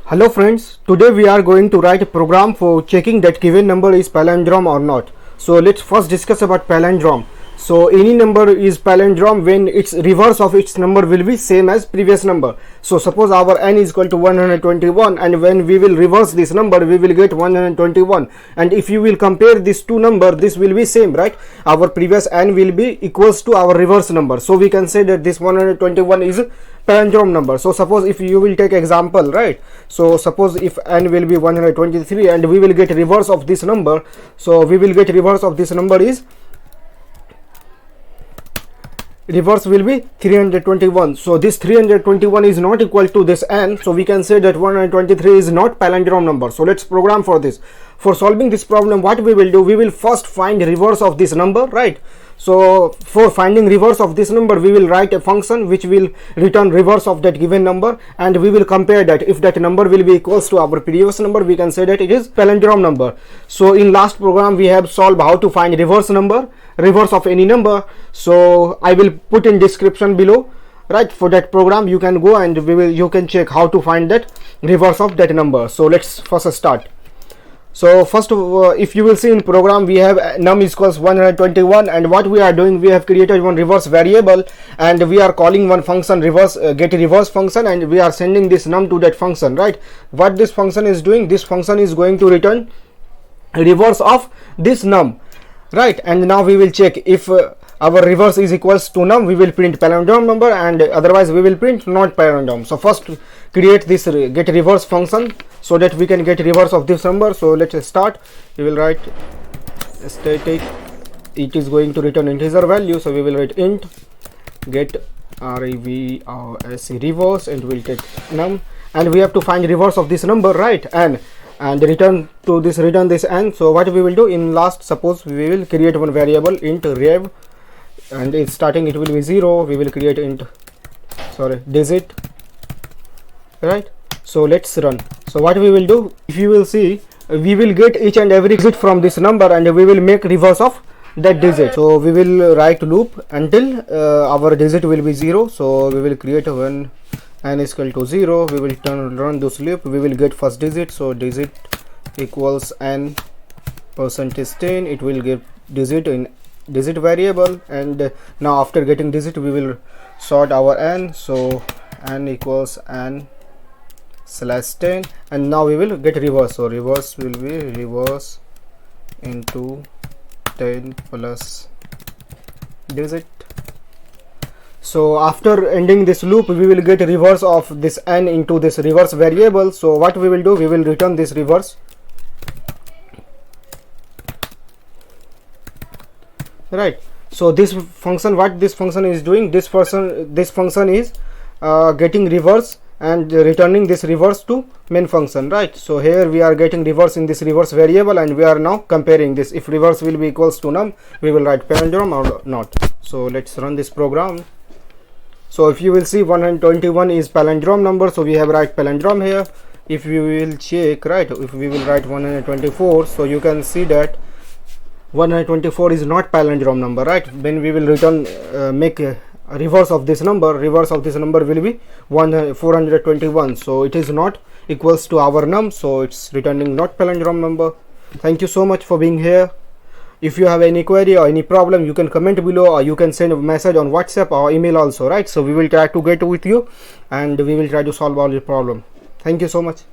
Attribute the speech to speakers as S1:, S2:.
S1: Hello friends, today we are going to write a program for checking that given number is palindrome or not. So let's first discuss about palindrome. So any number is palindrome when its reverse of its number will be same as previous number. So suppose our n is equal to 121, and when we will reverse this number we will get 121, and if you will compare these two number, this will be same, right? Our previous n will be equals to our reverse number, so we can say that this 121 is palindrome number. So suppose if you will take example, right? So suppose if n will be 123 and we will get reverse of this number, so we will get reverse of this number is reverse will be 321. So this 321 is not equal to this n, so we can say that 123 is not palindrome number. So let's program for this. For solving this problem, what we will do, we will first find reverse of this number, right? So for finding reverse of this number, we will write a function which will return reverse of that given number, and we will compare that. If that number will be equals to our previous number, we can say that it is palindrome number. So in last program we have solved how to find reverse number, reverse of any number. So I will put in description below, right? For that program you can go and you can check how to find that reverse of that number. So let's first start. So first if you will see in program, we have num is equals 121, and what we are doing, we have created one reverse variable and we are calling one function reverse get reverse function, and we are sending this num to that function, right? What this function is doing, this function is going to return reverse of this num, right? And now we will check if our reverse is equals to num, we will print palindrome number, and otherwise we will print not palindrome. So first create this get reverse function so that we can get reverse of this number. So let's start. We will write static, it is going to return integer value, so we will write int get reverse, and we'll take num, and we have to find reverse of this number, right? And return this n. So what we will do in last, suppose we will create one variable int rev, and it's starting it will be 0. We will create int digit, right? So let's run. So what we will do, if you will see, we will get each and every digit from this number and we will make reverse of that digit. So we will write loop until our digit will be 0. So we will create when n is equal to 0, we will run this loop, we will get first digit. So digit equals n %10, it will give digit in digit variable, and now after getting digit we will sort our n. So n equals n/10, and now we will get reverse. So reverse will be reverse into 10 plus digit. So after ending this loop, we will get reverse of this n into this reverse variable. So what we will do, we will return this reverse, right? So this function, what this function is doing, this function is getting reverse and returning this reverse to main function, right? So here we are getting reverse in this reverse variable, and we are now comparing this. If reverse will be equals to num, we will write palindrome or not. So let's run this program. So if you will see, 121 is palindrome number, so we have write palindrome here. If we will check, right, if we will write 124, so you can see that 124 is not palindrome number, right? When we will return make a reverse of this number, reverse of this number will be 421, so it is not equals to our num, so it's returning not palindrome number. Thank you so much for being here. If you have any query or any problem, you can comment below, or you can send a message on WhatsApp or email also, right? So we will try to get with you and we will try to solve all your problem. Thank you so much.